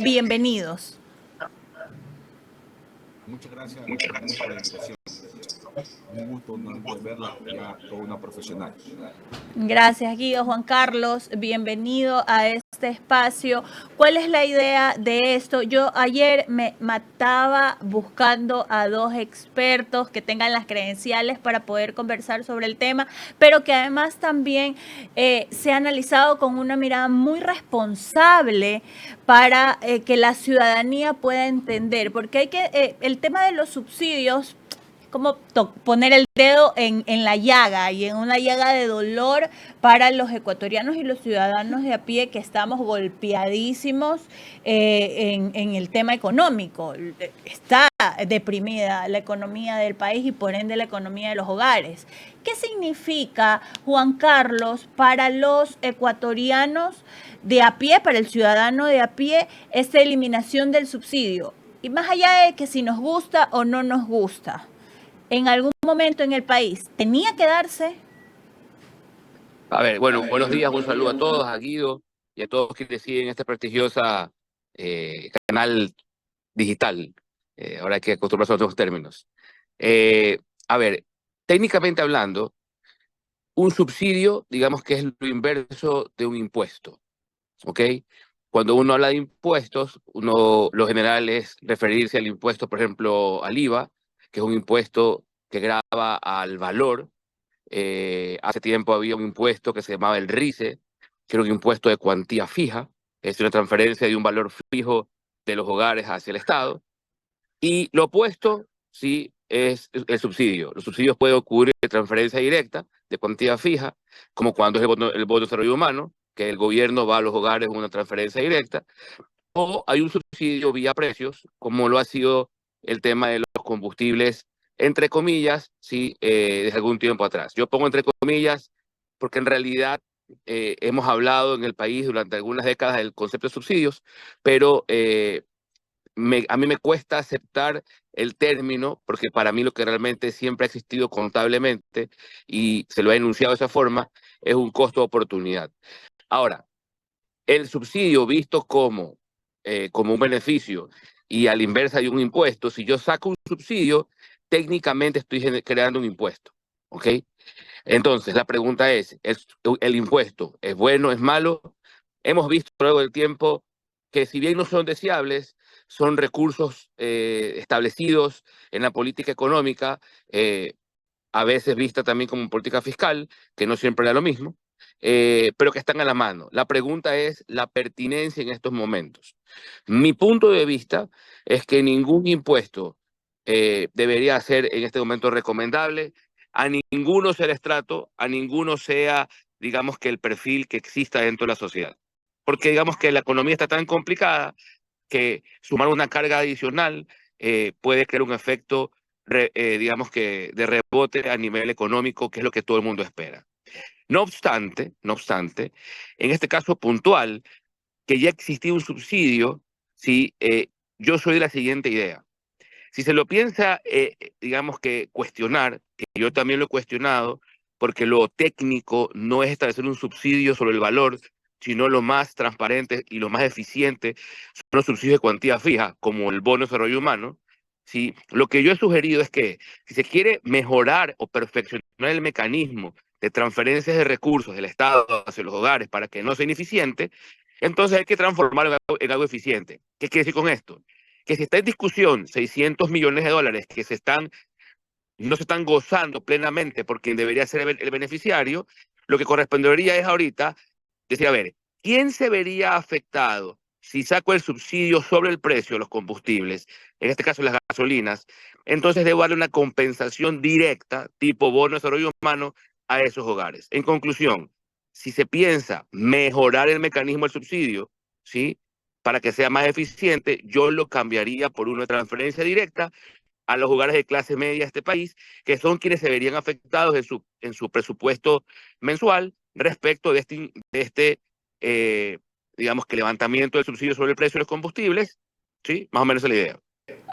Bienvenidos. Muchas gracias por la invitación. Un gusto nuevamente verla, ya toda una profesional. Gracias, Guido. Juan Carlos, bienvenido a este espacio. ¿Cuál es la idea de esto? Yo ayer me mataba buscando a dos expertos que tengan las credenciales para poder conversar sobre el tema, pero que además también se ha analizado con una mirada muy responsable para que la ciudadanía pueda entender, porque hay que, el tema de los subsidios, como poner el dedo en la llaga y en una llaga de dolor para los ecuatorianos y los ciudadanos de a pie que estamos golpeadísimos en el tema económico. Está deprimida la economía del país y por ende la economía de los hogares. ¿Qué significa, Juan Carlos, para los ecuatorianos de a pie, para el ciudadano de a pie, esta eliminación del subsidio? Y más allá de que si nos gusta o no nos gusta, en algún momento en el país tenía que darse. A ver, bueno, buenos días, un saludo a todos, a Guido y a todos quienes siguen este prestigiosa canal digital. Ahora hay que acostumbrarse a otros términos. A ver, técnicamente hablando, un subsidio, digamos que es lo inverso de un impuesto, ¿ok? Cuando uno habla de impuestos, lo general es referirse al impuesto, por ejemplo, al IVA, que es un impuesto que grava al valor. Hace tiempo había un impuesto que se llamaba el RICE, que era un impuesto de cuantía fija, es una transferencia de un valor fijo de los hogares hacia el Estado. Y lo opuesto, sí, es el subsidio. Los subsidios pueden ocurrir de transferencia directa, de cuantía fija, como cuando es el bono de desarrollo humano, que el gobierno va a los hogares con una transferencia directa, o hay un subsidio vía precios, como lo ha sido el tema de los combustibles, entre comillas, sí, desde algún tiempo atrás. Yo pongo entre comillas porque en realidad hemos hablado en el país durante algunas décadas del concepto de subsidios, pero a mí me cuesta aceptar el término, porque para mí lo que realmente siempre ha existido contablemente, y se lo ha enunciado de esa forma, es un costo de oportunidad. Ahora, el subsidio visto como un beneficio y a la inversa de un impuesto, si yo saco un subsidio, técnicamente estoy creando un impuesto, ¿ok? Entonces, la pregunta ¿es el impuesto es bueno, es malo? Hemos visto a lo largo del tiempo que si bien no son deseables, son recursos establecidos en la política económica, a veces vista también como política fiscal, que no siempre era lo mismo, pero que están a la mano. La pregunta es la pertinencia en estos momentos. Mi punto de vista es que ningún impuesto debería ser en este momento recomendable, a ninguno sea el estrato, a ninguno sea, digamos, que el perfil que exista dentro de la sociedad. Porque digamos que la economía está tan complicada que sumar una carga adicional puede crear un efecto, digamos que de rebote a nivel económico, que es lo que todo el mundo espera. No obstante, en este caso puntual, que ya existía un subsidio, sí, yo soy de la siguiente idea. Si se lo piensa, digamos que cuestionar, que yo también lo he cuestionado, porque lo técnico no es establecer un subsidio sobre el valor, sino lo más transparente y lo más eficiente son los subsidios de cuantía fija, como el bono de desarrollo humano. ¿Sí? Lo que yo he sugerido es que si se quiere mejorar o perfeccionar el mecanismo de transferencias de recursos del Estado hacia los hogares para que no sea ineficiente, entonces hay que transformarlo en algo eficiente. ¿Qué quiere decir con esto? Que si está en discusión 600 millones de dólares que no se están gozando plenamente por quien debería ser el beneficiario, lo que correspondería es ahorita decir, a ver, ¿quién se vería afectado si saco el subsidio sobre el precio de los combustibles, en este caso las gasolinas? Entonces debo darle una compensación directa, tipo bono de desarrollo humano, a esos hogares. En conclusión, si se piensa mejorar el mecanismo del subsidio, ¿sí?, para que sea más eficiente, yo lo cambiaría por una transferencia directa a los hogares de clase media de este país, que son quienes se verían afectados en su presupuesto mensual respecto de digamos que levantamiento del subsidio sobre el precio de los combustibles, ¿sí? Más o menos es la idea.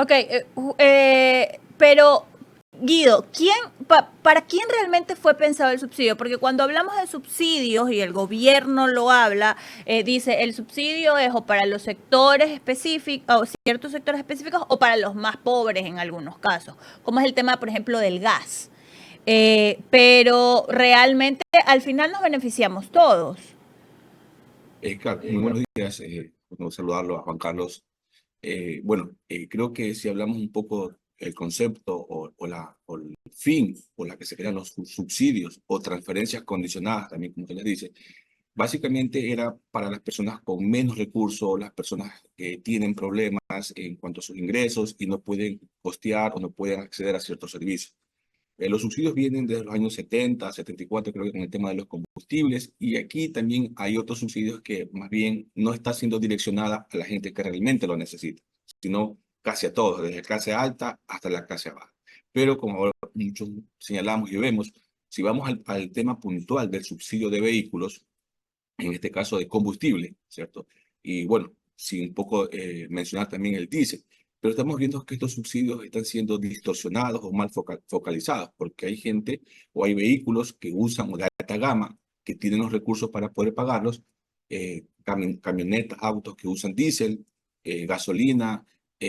Ok, pero Guido, ¿para quién realmente fue pensado el subsidio? Porque cuando hablamos de subsidios y el gobierno lo habla, dice el subsidio es o para los sectores específicos, o ciertos sectores específicos, o para los más pobres en algunos casos, como es el tema, por ejemplo, del gas. Pero realmente al final nos beneficiamos todos. Claro, muy buenos días. Bueno, saludarlo a Juan Carlos. Creo que si hablamos un poco el concepto o el fin por la que se crean los subsidios o transferencias condicionadas, también como usted les dice, básicamente era para las personas con menos recursos, las personas que tienen problemas en cuanto a sus ingresos y no pueden costear o no pueden acceder a ciertos servicios. Los subsidios vienen desde los años 70, 74, creo que con el tema de los combustibles, y aquí también hay otros subsidios que más bien no está siendo direccionada a la gente que realmente lo necesita, sino casi a todos, desde la clase alta hasta la clase baja. Pero como ahora muchos señalamos y vemos, si vamos al tema puntual del subsidio de vehículos, en este caso de combustible, ¿cierto? Y bueno, sin un poco mencionar también el diésel, pero estamos viendo que estos subsidios están siendo distorsionados o mal focalizados, porque hay gente o hay vehículos que usan de alta gama, que tienen los recursos para poder pagarlos, camionetas, autos que usan diésel, gasolina,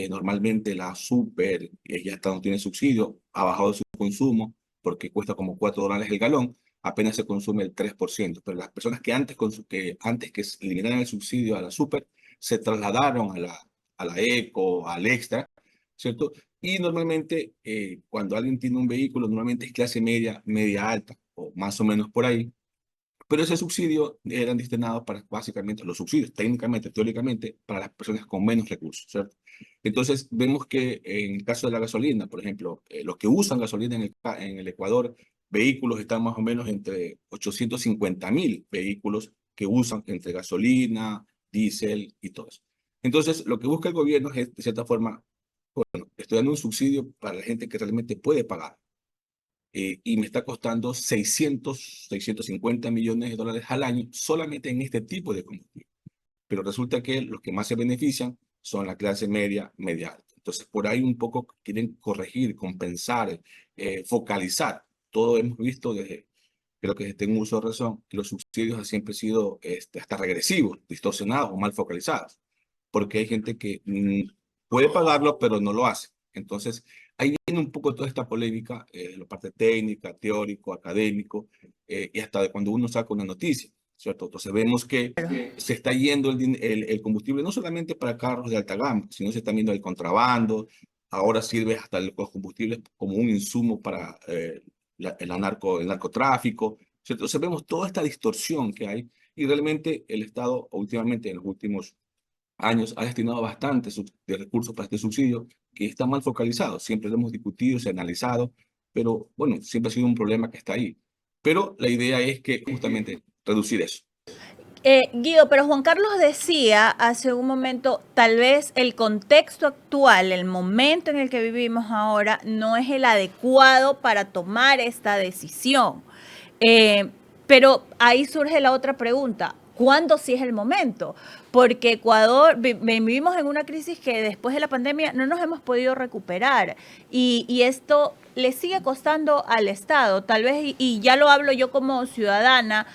normalmente la Super ya está, no tiene subsidio, ha bajado su consumo porque cuesta como $4 el galón, apenas se consume el 3%, pero las personas que antes que eliminaran el subsidio a la Super, se trasladaron a la Eco, al Extra, ¿cierto? Y normalmente cuando alguien tiene un vehículo, normalmente es clase media, media alta, o más o menos por ahí, pero ese subsidio eran destinados para básicamente los subsidios, técnicamente, teóricamente, para las personas con menos recursos, ¿cierto? Entonces, vemos que en el caso de la gasolina, por ejemplo, los que usan gasolina en el Ecuador, vehículos están más o menos entre 850.000 vehículos que usan entre gasolina, diésel y todo eso. Entonces, lo que busca el gobierno es, de cierta forma, bueno, estoy dando un subsidio para la gente que realmente puede pagar y me está costando 650 millones de dólares al año solamente en este tipo de combustible. Pero resulta que los que más se benefician son la clase media, media alta. Entonces, por ahí un poco quieren corregir, compensar, focalizar. Todo hemos visto desde, creo que desde tengo uso de razón, que los subsidios han siempre sido hasta regresivos, distorsionados o mal focalizados, porque hay gente que puede pagarlo, pero no lo hace. Entonces, ahí viene un poco toda esta polémica, la parte técnica, teórico, académico, y hasta de cuando uno saca una noticia, ¿cierto? Entonces vemos que se está yendo el combustible no solamente para carros de alta gama, sino se está viendo el contrabando, ahora sirve hasta los combustibles como un insumo para el narcotráfico, ¿cierto? Entonces vemos toda esta distorsión que hay y realmente el Estado últimamente, en los últimos años, ha destinado bastante de recursos para este subsidio que está mal focalizado. Siempre lo hemos discutido, se ha analizado, pero bueno, siempre ha sido un problema que está ahí. Pero la idea es que justamente reducir eso. Guido, pero Juan Carlos decía hace un momento, tal vez el contexto actual, el momento en el que vivimos ahora, no es el adecuado para tomar esta decisión. Pero ahí surge la otra pregunta. ¿Cuándo sí es el momento? Porque Ecuador, vivimos en una crisis que después de la pandemia no nos hemos podido recuperar y esto le sigue costando al Estado, tal vez, y ya lo hablo yo como ciudadana,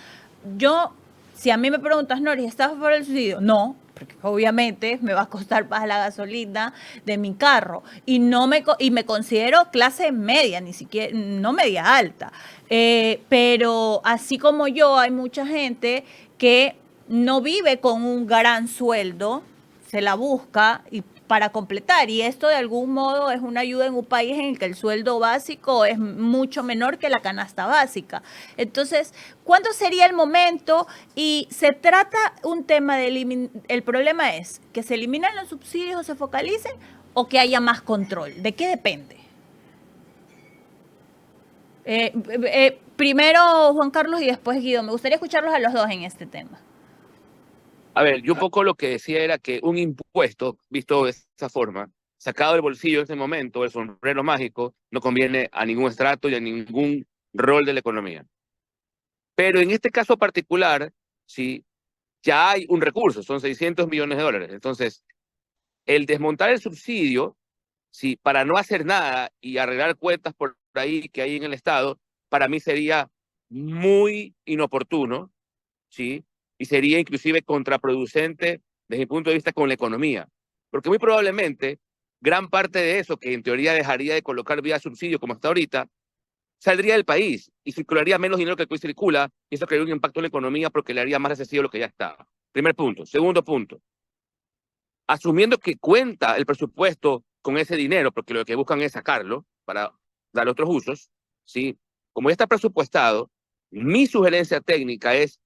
yo, si a mí me preguntas, Nori, ¿estás por el subsidio? No, porque obviamente me va a costar más la gasolina de mi carro y me considero clase media, ni siquiera no media alta. Pero así como yo, hay mucha gente que no vive con un gran sueldo, se la busca y para completar, y esto de algún modo es una ayuda en un país en el que el sueldo básico es mucho menor que la canasta básica. Entonces, ¿cuándo sería el momento? Y se trata un tema de el problema es que se eliminan los subsidios o se focalicen o que haya más control. ¿De qué depende? Primero Juan Carlos y después Guido. Me gustaría escucharlos a los dos en este tema. A ver, yo un poco lo que decía era que un impuesto, visto de esa forma, sacado del bolsillo en ese momento, el sombrero mágico, no conviene a ningún estrato y a ningún rol de la economía. Pero en este caso particular, sí, ya hay un recurso, son 600 millones de dólares. Entonces, el desmontar el subsidio, sí, para no hacer nada y arreglar cuentas por ahí que hay en el Estado, para mí sería muy inoportuno, ¿sí? Y sería inclusive contraproducente desde mi punto de vista con la economía. Porque muy probablemente gran parte de eso, que en teoría dejaría de colocar vía subsidio como está ahorita, saldría del país y circularía menos dinero que el que hoy circula, y eso crearía un impacto en la economía porque le haría más recesivo lo que ya está. Primer punto. Segundo punto, asumiendo que cuenta el presupuesto con ese dinero, porque lo que buscan es sacarlo para dar otros usos, ¿sí? Como ya está presupuestado, mi sugerencia técnica es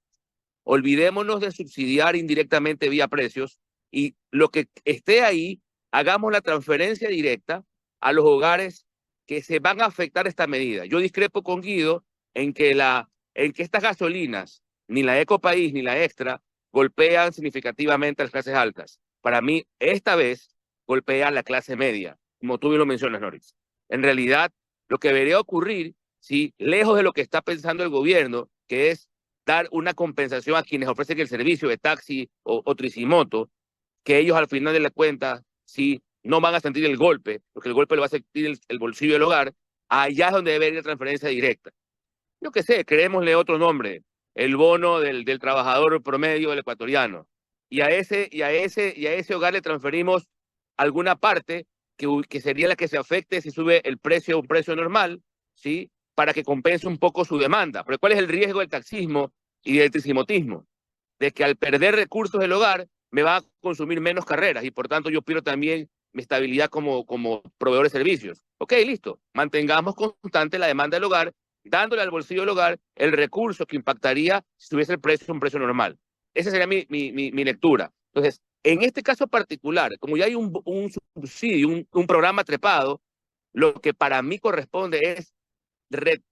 olvidémonos de subsidiar indirectamente vía precios y lo que esté ahí, hagamos la transferencia directa a los hogares que se van a afectar esta medida. Yo discrepo con Guido en que estas gasolinas, ni la Ecopaís ni la Extra, golpean significativamente a las clases altas. Para mí, esta vez golpea a la clase media, como tú bien lo mencionas, Norris. En realidad, lo que debería ocurrir, si lejos de lo que está pensando el gobierno, que es dar una compensación a quienes ofrecen el servicio de taxi o tricimoto, que ellos al final de la cuenta, si no van a sentir el golpe, porque el golpe lo va a sentir el bolsillo del hogar, allá es donde debe ir la transferencia directa. Yo qué sé, creémosle otro nombre, el bono del trabajador promedio del ecuatoriano. Y a ese hogar le transferimos alguna parte que sería la que se afecte si sube el precio a un precio normal, ¿sí? Para que compense un poco su demanda. Pero ¿cuál es el riesgo del taxismo y del tricimotismo? De que al perder recursos del hogar me va a consumir menos carreras y por tanto yo pierdo también mi estabilidad como proveedor de servicios. Ok, listo. Mantengamos constante la demanda del hogar, dándole al bolsillo del hogar el recurso que impactaría si tuviese el precio un precio normal. Esa sería mi lectura. Entonces, en este caso particular, como ya hay un subsidio, un programa trepado, lo que para mí corresponde es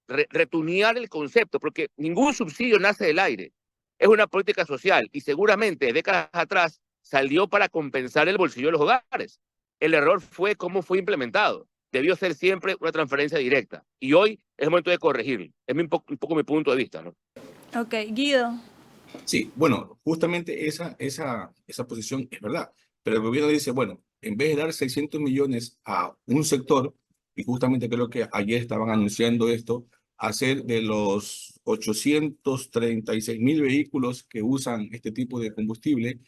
retunear el concepto, porque ningún subsidio nace del aire. Es una política social y seguramente décadas atrás salió para compensar el bolsillo de los hogares. El error fue cómo fue implementado. Debió ser siempre una transferencia directa. Y hoy es el momento de corregirlo. Es un poco mi punto de vista, ¿no? Ok, Guido. Sí, bueno, justamente esa posición es verdad, pero el gobierno dice, bueno, en vez de dar 600 millones a un sector, y justamente creo que ayer estaban anunciando esto, hacer de los 836.000 vehículos que usan este tipo de combustible,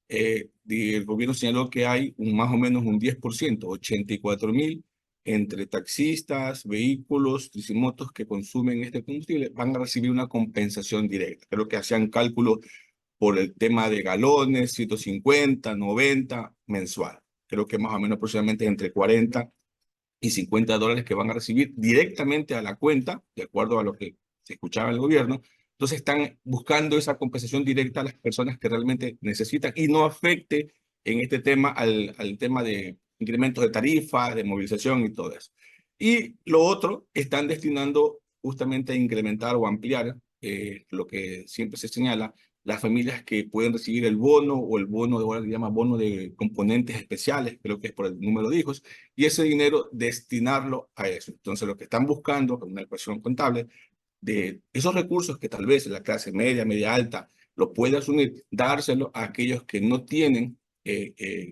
el gobierno señaló que hay más o menos un 10%, 84.000 entre taxistas, vehículos, tricimotos que consumen este combustible, van a recibir una compensación directa. Creo que hacían cálculos por el tema de galones, 150, 90 mensual. Creo que más o menos aproximadamente entre 40 y 50 dólares que van a recibir directamente a la cuenta, de acuerdo a lo que se escuchaba en el gobierno. Entonces están buscando esa compensación directa a las personas que realmente necesitan y no afecte en este tema al tema de incrementos de tarifa, de movilización y todo eso. Y lo otro, están destinando justamente a incrementar o ampliar lo que siempre se señala, las familias que pueden recibir el bono o el bono de ahora se llama bono de componentes especiales, creo que es por el número de hijos, y ese dinero destinarlo a eso. Entonces, lo que están buscando, con una ecuación contable, de esos recursos que tal vez la clase media, media alta, lo puede asumir, dárselo a aquellos que no tienen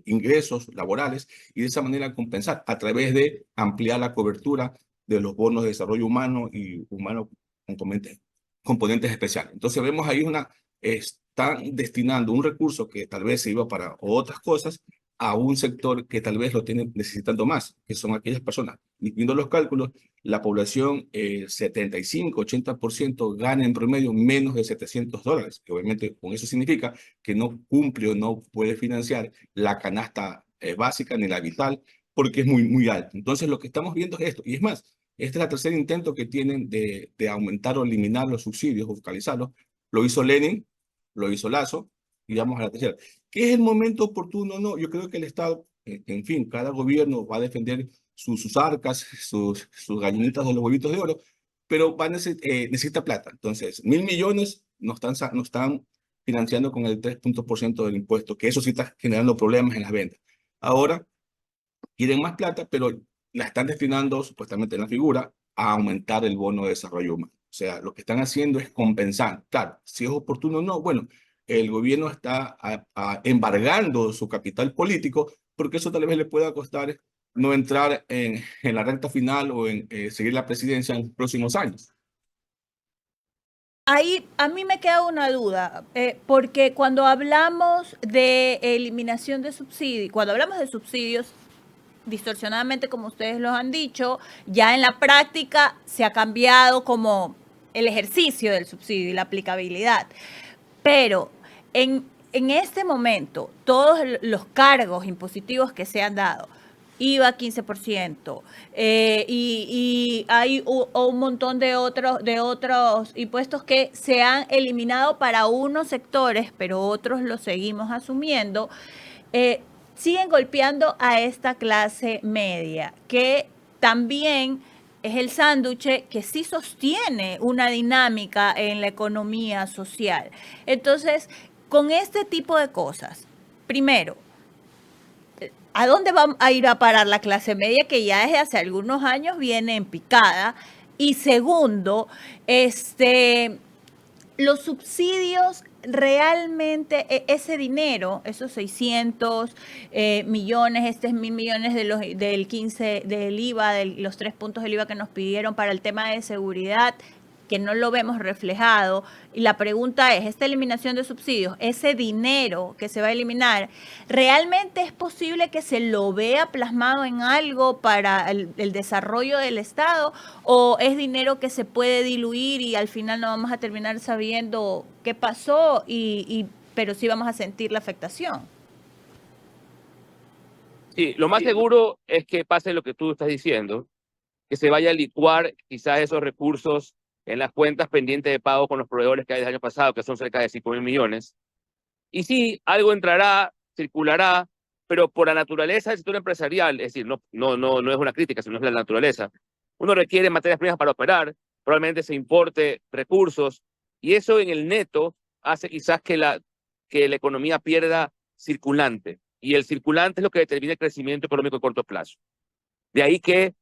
ingresos laborales y de esa manera compensar a través de ampliar la cobertura de los bonos de desarrollo humano y humano componentes especiales. Entonces vemos ahí están destinando un recurso que tal vez se iba para otras cosas a un sector que tal vez lo tiene necesitando más, que son aquellas personas. Y viendo los cálculos, la población, 75-80% gana en promedio menos de 700 dólares, que obviamente con eso significa que no cumple o no puede financiar la canasta básica ni la vital, porque es muy, muy alto. Entonces lo que estamos viendo es esto. Y es más, este es el tercer intento que tienen de aumentar o eliminar los subsidios o focalizarlos. Lo hizo Lenin, lo hizo Lazo, y vamos a la tercera. ¿Qué es el momento oportuno? No, yo creo que el Estado, en fin, cada gobierno va a defender sus arcas, sus gallinitas de los huevitos de oro, pero necesita plata. Entonces, 1.000 millones no están financiando con el 3% del impuesto, que eso sí está generando problemas en las ventas. Ahora quieren más plata, pero la están destinando supuestamente en la figura a aumentar el bono de desarrollo humano. O sea, lo que están haciendo es compensar. Claro, si es oportuno o no, bueno, el gobierno está embargando su capital político porque eso tal vez le pueda costar no entrar en la recta final o en seguir la presidencia en los próximos años. Ahí a mí me queda una duda, porque cuando hablamos de eliminación de subsidios, cuando hablamos de subsidios, distorsionadamente como ustedes lo han dicho, ya en la práctica se ha cambiado como el ejercicio del subsidio y la aplicabilidad. Pero en este momento, todos los cargos impositivos que se han dado, IVA 15%, y hay un montón de otros impuestos que se han eliminado para unos sectores, pero otros los seguimos asumiendo, siguen golpeando a esta clase media, que también es el sándwich que sí sostiene una dinámica en la economía social. Entonces, con este tipo de cosas, primero, ¿a dónde va a ir a parar la clase media que ya desde hace algunos años viene en picada? Y segundo, los subsidios realmente, ese dinero, esos 600 millones, 1.000 millones del 15 del IVA, de los 3 puntos del IVA que nos pidieron para el tema de seguridad, que no lo vemos reflejado. Y la pregunta es, esta eliminación de subsidios, ese dinero que se va a eliminar, ¿realmente es posible que se lo vea plasmado en algo para el desarrollo del Estado? ¿O es dinero que se puede diluir y al final no vamos a terminar sabiendo qué pasó, pero sí vamos a sentir la afectación? Sí, lo más seguro es que pase lo que tú estás diciendo, que se vaya a licuar quizás esos recursos en las cuentas pendientes de pago con los proveedores que hay del año pasado, que son cerca de 5.000 millones. Y sí, algo entrará, circulará, pero por la naturaleza del sector empresarial, es decir, no es una crítica, sino es la naturaleza. Uno requiere materias primas para operar, probablemente se importe recursos, y eso en el neto hace quizás que la economía pierda circulante. Y el circulante es lo que determina el crecimiento económico a corto plazo. De ahí que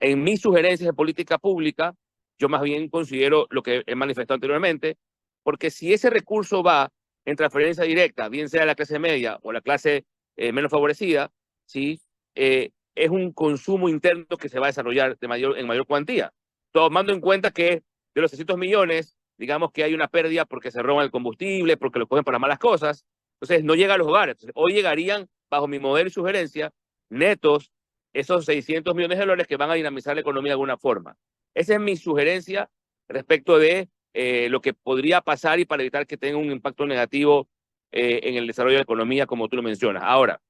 en mis sugerencias de política pública, yo más bien considero lo que he manifestado anteriormente, porque si ese recurso va en transferencia directa, bien sea la clase media o la clase menos favorecida, ¿sí? Es un consumo interno que se va a desarrollar en mayor cuantía. Tomando en cuenta que de los 600 millones, digamos que hay una pérdida porque se roban el combustible, porque lo cogen para malas cosas, entonces no llega a los hogares. Entonces, hoy llegarían, bajo mi modelo y sugerencia, netos esos 600 millones de dólares que van a dinamizar la economía de alguna forma. Esa es mi sugerencia respecto de lo que podría pasar y para evitar que tenga un impacto negativo en el desarrollo de la economía, como tú lo mencionas. Ahora,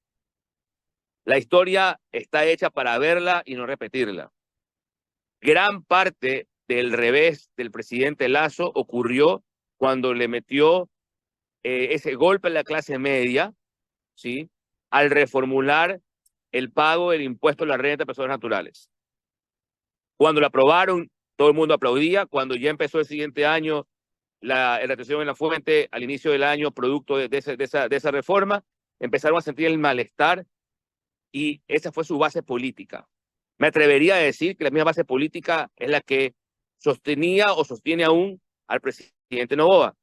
la historia está hecha para verla y no repetirla. Gran parte del revés del presidente Lasso ocurrió cuando le metió ese golpe a la clase media, ¿sí? Al reformular el pago del impuesto a la renta de personas naturales. Cuando lo aprobaron, todo el mundo aplaudía. Cuando ya empezó el siguiente año, la retención en la fuente, al inicio del año, producto de esa reforma, empezaron a sentir el malestar y esa fue su base política. Me atrevería a decir que la misma base política es la que sostenía o sostiene aún al presidente Noboa.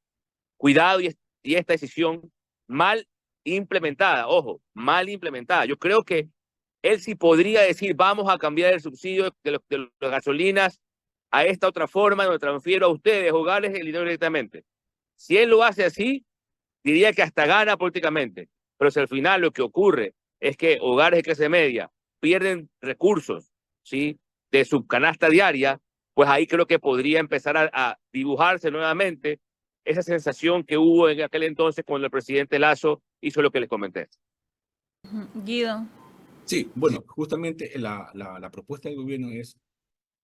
Cuidado y esta decisión mal implementada, ojo, mal implementada. Yo creo que él sí podría decir, vamos a cambiar el subsidio de las gasolinas a esta otra forma, donde transfiero a ustedes, hogares, el dinero directamente. Si él lo hace así, diría que hasta gana políticamente. Pero si al final lo que ocurre es que hogares de clase media pierden recursos, ¿sí?, de su canasta diaria, pues ahí creo que podría empezar a dibujarse nuevamente esa sensación que hubo en aquel entonces cuando el presidente Lasso hizo lo que les comenté. Guido. Sí, bueno, justamente la propuesta del gobierno es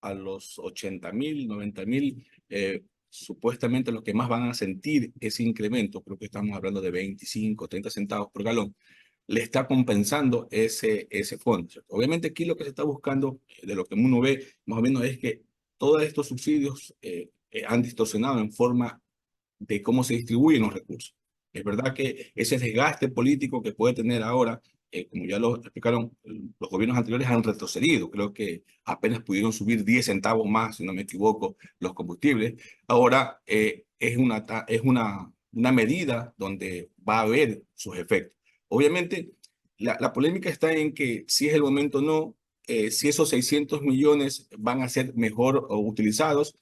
a los 80.000, 90.000, supuestamente los que más van a sentir ese incremento, creo que estamos hablando de 25, 30 centavos por galón, le está compensando ese fondo, ¿cierto? Obviamente aquí lo que se está buscando, de lo que uno ve más o menos, es que todos estos subsidios han distorsionado en forma de cómo se distribuyen los recursos. Es verdad que ese desgaste político que puede tener ahora, como ya lo explicaron, los gobiernos anteriores han retrocedido. Creo que apenas pudieron subir 10 centavos más, si no me equivoco, los combustibles. Ahora es una medida donde va a haber sus efectos. Obviamente, la polémica está en que si es el momento o no, si esos 600 millones van a ser mejor utilizados.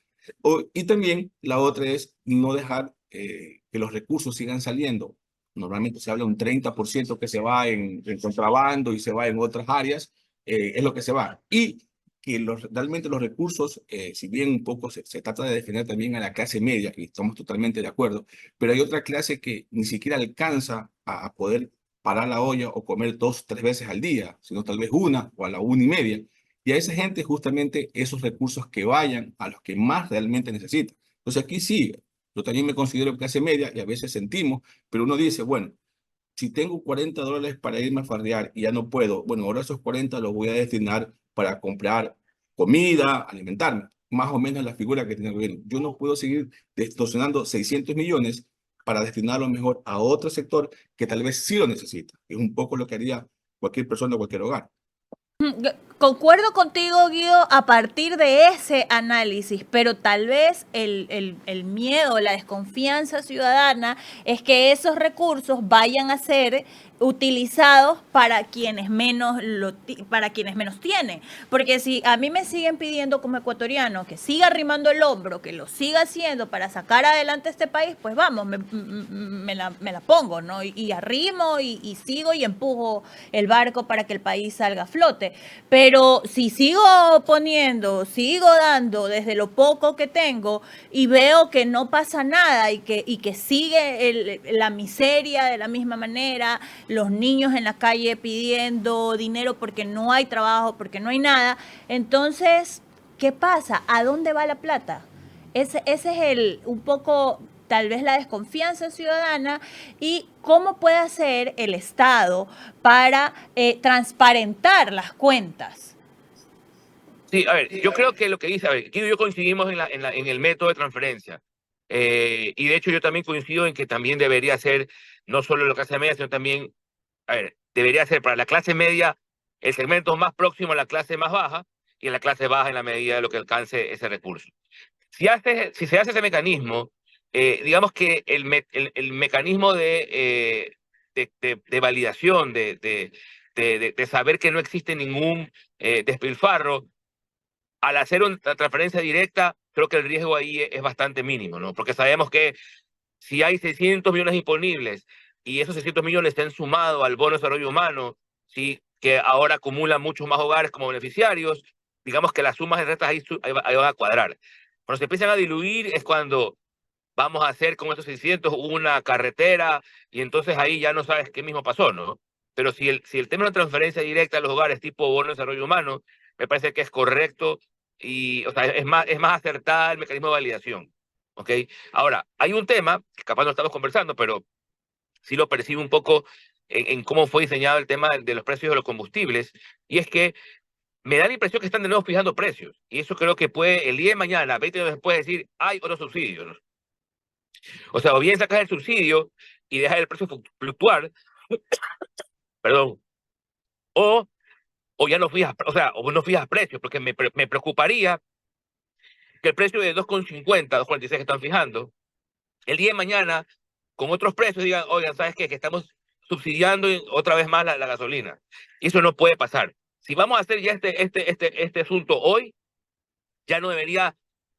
Y también la otra es no dejar que los recursos sigan saliendo. Normalmente se habla de un 30% que se va en contrabando y se va en otras áreas, es lo que se va. Y que realmente los recursos, si bien un poco se trata de defender también a la clase media, y estamos totalmente de acuerdo, pero hay otra clase que ni siquiera alcanza a poder parar la olla o comer 2, 3 veces al día, sino tal vez una o a la 1:30. Y a esa gente justamente esos recursos que vayan a los que más realmente necesitan. Entonces aquí sí, yo también me considero clase media y a veces sentimos, pero uno dice, bueno, si tengo $40 para irme a farrear y ya no puedo, bueno, ahora esos 40 los voy a destinar para comprar comida, alimentarme. Más o menos la figura que tiene el gobierno. Yo no puedo seguir distorsionando 600 millones para destinarlo mejor a otro sector que tal vez sí lo necesita. Es un poco lo que haría cualquier persona o cualquier hogar. Concuerdo contigo, Guido, a partir de ese análisis, pero tal vez el miedo, la desconfianza ciudadana es que esos recursos vayan a ser utilizados para quienes menos tienen. Porque si a mí me siguen pidiendo como ecuatoriano que siga arrimando el hombro, que lo siga haciendo para sacar adelante este país, pues vamos, me la pongo, ¿no? Y arrimo y sigo y empujo el barco para que el país salga a flote. Pero si sigo poniendo, sigo dando desde lo poco que tengo y veo que no pasa nada y que sigue la miseria de la misma manera, los niños en la calle pidiendo dinero porque no hay trabajo, porque no hay nada, entonces, ¿qué pasa? ¿A dónde va la plata? Ese es un poco tal vez la desconfianza ciudadana y cómo puede hacer el Estado para transparentar las cuentas. Sí, a ver, yo creo que lo que dice, a ver, aquí yo coincidimos en el método de transferencia. Y de hecho yo también coincido en que también debería ser, no solo la clase media, sino también, a ver, debería ser para la clase media el segmento más próximo a la clase más baja y en la clase baja en la medida de lo que alcance ese recurso. Si se hace ese mecanismo, digamos que el mecanismo de validación, de saber que no existe ningún despilfarro, al hacer una transferencia directa, creo que el riesgo ahí es bastante mínimo, ¿no? Porque sabemos que si hay 600 millones disponibles y esos 600 millones están sumados al bono de desarrollo humano, ¿sí? Que ahora acumula muchos más hogares como beneficiarios, digamos que las sumas de restas ahí van a cuadrar. Cuando se empiezan a diluir es cuando vamos a hacer con esos 600 una carretera y entonces ahí ya no sabes qué mismo pasó, ¿no? Pero si el tema de transferencia directa a los hogares tipo bono de desarrollo humano, me parece que es correcto y, o sea, es más acertada el mecanismo de validación, ¿ok? Ahora, hay un tema, que capaz no estamos conversando, pero sí lo percibo un poco en cómo fue diseñado el tema de los precios de los combustibles, y es que me da la impresión que están de nuevo fijando precios, y eso creo que puede el día de mañana, 20 años después, decir, hay otros subsidios, ¿no? O sea, o bien sacas el subsidio y dejas el precio fluctuar, perdón, o, o ya no fijas, o sea, o no fijas precios, porque me preocuparía que el precio de 2,50, 2,46 que están fijando, el día de mañana, con otros precios, digan, oigan, ¿sabes qué? Que estamos subsidiando otra vez más la gasolina. Y eso no puede pasar. Si vamos a hacer ya este asunto hoy, ya no debería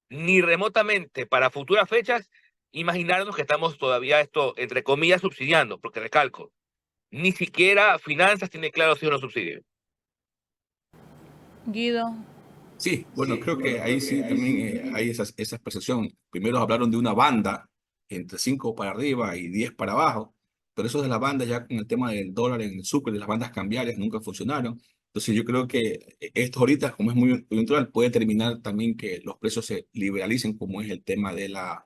ni remotamente para futuras fechas imaginarnos que estamos todavía esto, entre comillas, subsidiando, porque recalco, ni siquiera finanzas tiene claro si uno subsidio. Guido. Sí, bueno, creo que ahí sí también hay esa percepción. Primero hablaron de una banda entre 5 para arriba y 10 para abajo, pero eso de la banda ya con el tema del dólar en el súper y las bandas cambiarias nunca funcionaron. Entonces yo creo que esto ahorita, como es muy coyuntural, puede terminar también que los precios se liberalicen como es el tema de la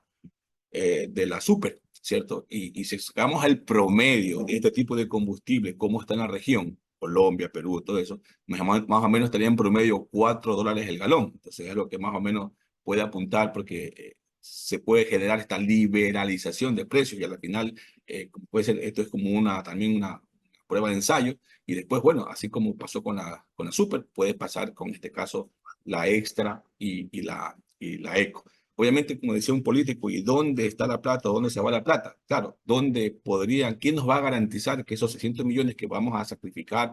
súper, ¿cierto? Y si sacamos el promedio de este tipo de combustible, cómo está en la región, Colombia, Perú, todo eso, más o menos estaría en promedio $4 el galón. Entonces es lo que más o menos puede apuntar porque se puede generar esta liberalización de precios y al final puede ser, esto es como también una prueba de ensayo y después, bueno, así como pasó con la super, puede pasar con este caso la extra y la eco. Obviamente, como decía un político, ¿y dónde está la plata? ¿Dónde se va la plata? Claro, ¿quién nos va a garantizar que esos 600 millones que vamos a sacrificar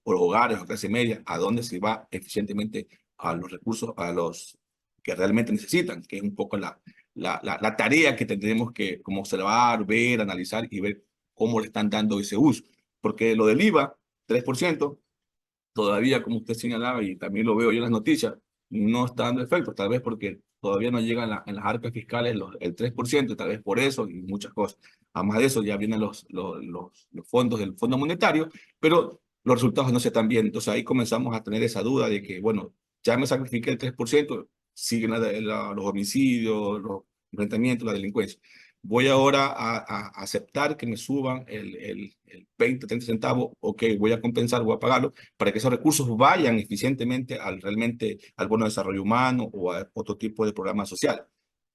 por hogares o clase media, a dónde se va eficientemente a los recursos, a los que realmente necesitan? Que es un poco la tarea que tendremos que como observar, ver, analizar y ver cómo le están dando ese uso. Porque lo del IVA, 3%, todavía, como usted señalaba, y también lo veo yo en las noticias, no está dando efecto, tal vez porque todavía no llegan en las arcas fiscales el 3%, tal vez por eso y muchas cosas. Además de eso, ya vienen los fondos del Fondo Monetario, pero los resultados no se están bien. Entonces ahí comenzamos a tener esa duda de que, bueno, ya me sacrifiqué el 3%, siguen los homicidios, los enfrentamientos, la delincuencia. Voy ahora a aceptar que me suban el 20, 30 centavos, ok, voy a compensar, voy a pagarlo, para que esos recursos vayan eficientemente al bono de desarrollo humano o a otro tipo de programa social.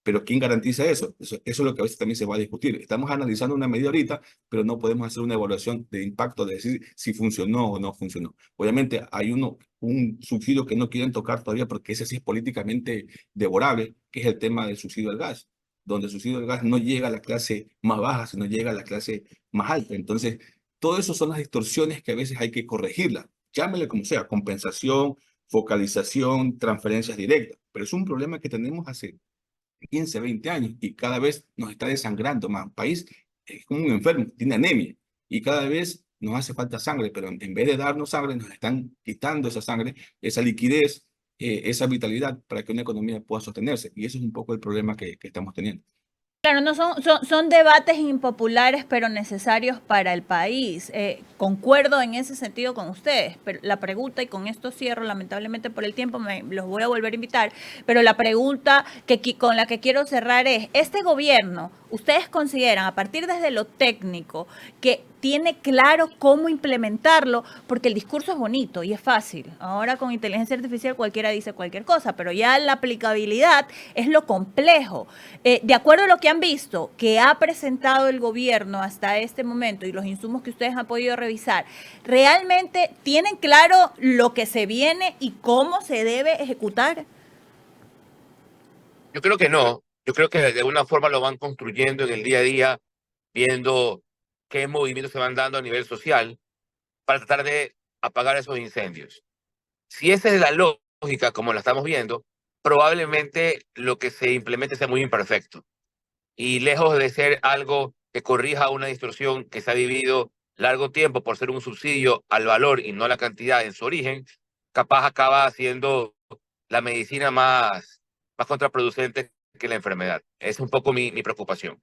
Pero ¿quién garantiza eso? Eso es lo que a veces también se va a discutir. Estamos analizando una medida ahorita, pero no podemos hacer una evaluación de impacto, de decir si funcionó o no funcionó. Obviamente hay un subsidio que no quieren tocar todavía porque ese sí es políticamente devorable, que es el tema del subsidio al gas, donde el subsidio al gas no llega a la clase más baja, sino llega a la clase más alta. Entonces, todo eso son las distorsiones que a veces hay que corregirlas. Llámele como sea, compensación, focalización, transferencias directas. Pero es un problema que tenemos hace 15, 20 años y cada vez nos está desangrando más. El país es como un enfermo, tiene anemia y cada vez nos hace falta sangre, pero en vez de darnos sangre, nos están quitando esa sangre, esa liquidez, esa vitalidad para que una economía pueda sostenerse. Y eso es un poco el problema que estamos teniendo. Claro, no son debates impopulares, pero necesarios para el país. Concuerdo en ese sentido con ustedes, pero la pregunta, y con esto cierro, lamentablemente por el tiempo, los voy a volver a invitar, pero la pregunta con la que quiero cerrar es, ¿este gobierno, ustedes consideran, a partir desde lo técnico, que tiene claro cómo implementarlo? Porque el discurso es bonito y es fácil. Ahora con inteligencia artificial cualquiera dice cualquier cosa, pero ya la aplicabilidad es lo complejo. De acuerdo a lo que han visto, que ha presentado el gobierno hasta este momento y los insumos que ustedes han podido revisar, ¿realmente tienen claro lo que se viene y cómo se debe ejecutar? Yo creo que no. Yo creo que de alguna forma lo van construyendo en el día a día, viendo qué movimientos se van dando a nivel social para tratar de apagar esos incendios. Si esa es la lógica, como la estamos viendo, probablemente lo que se implemente sea muy imperfecto. Y lejos de ser algo que corrija una distorsión que se ha vivido largo tiempo por ser un subsidio al valor y no a la cantidad en su origen, capaz acaba siendo la medicina más contraproducente que la enfermedad. Es un poco mi preocupación.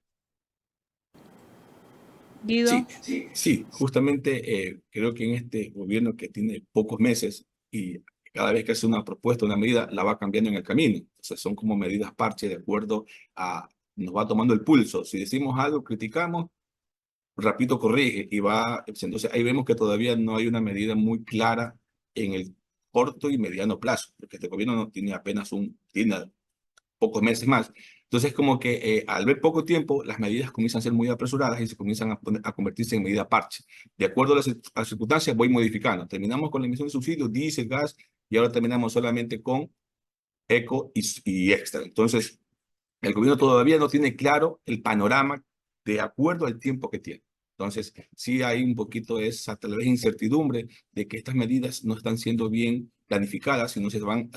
Guido. Sí, justamente creo que en este gobierno que tiene pocos meses y cada vez que hace una propuesta, una medida, la va cambiando en el camino. O sea, son como medidas parche de acuerdo nos va tomando el pulso. Si decimos algo, criticamos, rapidito corrige y va. Entonces ahí vemos que todavía no hay una medida muy clara en el corto y mediano plazo, porque este gobierno no tiene apenas tiene pocos meses más. Entonces, como que al ver poco tiempo, las medidas comienzan a ser muy apresuradas y se comienzan a convertirse en medida parche. De acuerdo a las circunstancias, voy modificando. Terminamos con la emisión de subsidios, diésel, gas, y ahora terminamos solamente con eco y extra. Entonces, el gobierno todavía no tiene claro el panorama de acuerdo al tiempo que tiene. Entonces, sí hay un poquito esa tal vez incertidumbre de que estas medidas no están siendo bien planificadas, sino se van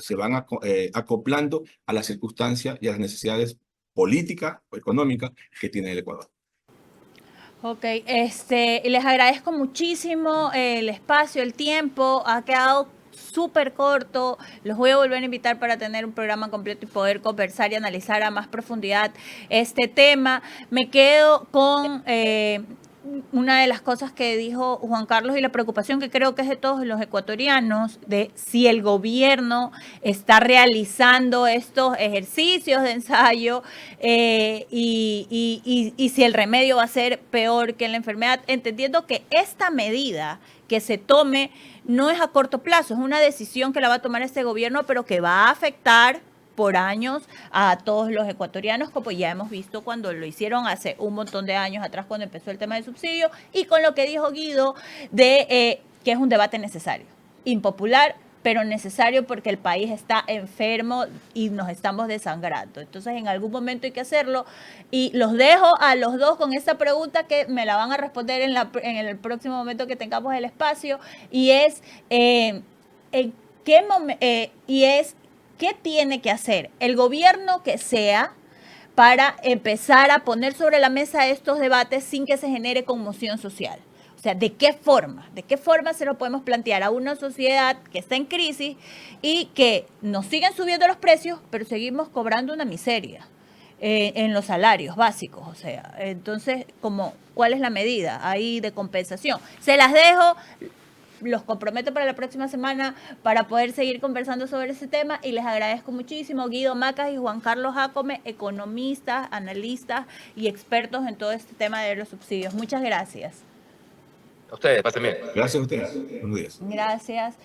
acoplando a las circunstancias y a las necesidades políticas o económicas que tiene el Ecuador. Ok, les agradezco muchísimo el espacio, el tiempo, ha quedado súper corto. Los voy a volver a invitar para tener un programa completo y poder conversar y analizar a más profundidad este tema. Me quedo con una de las cosas que dijo Juan Carlos y la preocupación que creo que es de todos los ecuatorianos de si el gobierno está realizando estos ejercicios de ensayo y si el remedio va a ser peor que la enfermedad, entendiendo que esta medida que se tome no es a corto plazo, es una decisión que la va a tomar este gobierno, pero que va a afectar por años a todos los ecuatorianos, como ya hemos visto cuando lo hicieron hace un montón de años atrás cuando empezó el tema del subsidio, y con lo que dijo Guido de que es un debate necesario, impopular, pero necesario porque el país está enfermo y nos estamos desangrando. Entonces, en algún momento hay que hacerlo. Y los dejo a los dos con esta pregunta que me la van a responder en el próximo momento que tengamos el espacio, y es, ¿qué tiene que hacer el gobierno que sea para empezar a poner sobre la mesa estos debates sin que se genere conmoción social? O sea, ¿de qué forma se lo podemos plantear a una sociedad que está en crisis y que nos siguen subiendo los precios, pero seguimos cobrando una miseria en los salarios básicos? O sea, entonces, ¿cuál es la medida ahí de compensación? Se las dejo. Los comprometo para la próxima semana para poder seguir conversando sobre ese tema, y les agradezco muchísimo. Guido Macas y Juan Carlos Jácome, economistas, analistas y expertos en todo este tema de los subsidios. Muchas gracias. A ustedes, pasen bien. Gracias a ustedes. Buenos días. Gracias.